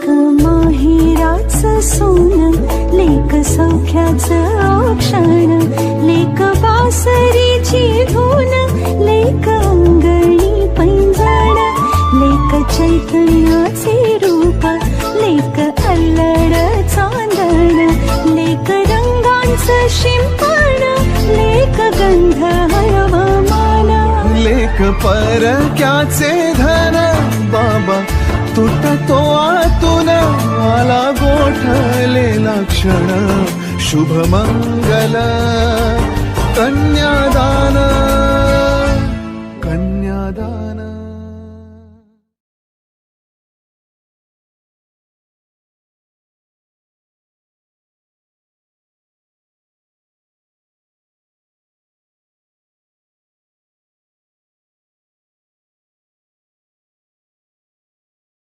माहेराचं सोनं, लेक सौख्याचं क्षण, लेक बासरीची धून, लेक अंगणी पैंजण, लेक चैतन्याचे रूप, लेक अल्लड चांदण, लेक रंगांचं शिंपण, लेक गंध हळवमान, लेक परक्याचे धन, बाबा तुटतो आतून, आला गोठलेला क्षण, शुभ मंगल कन्यादान.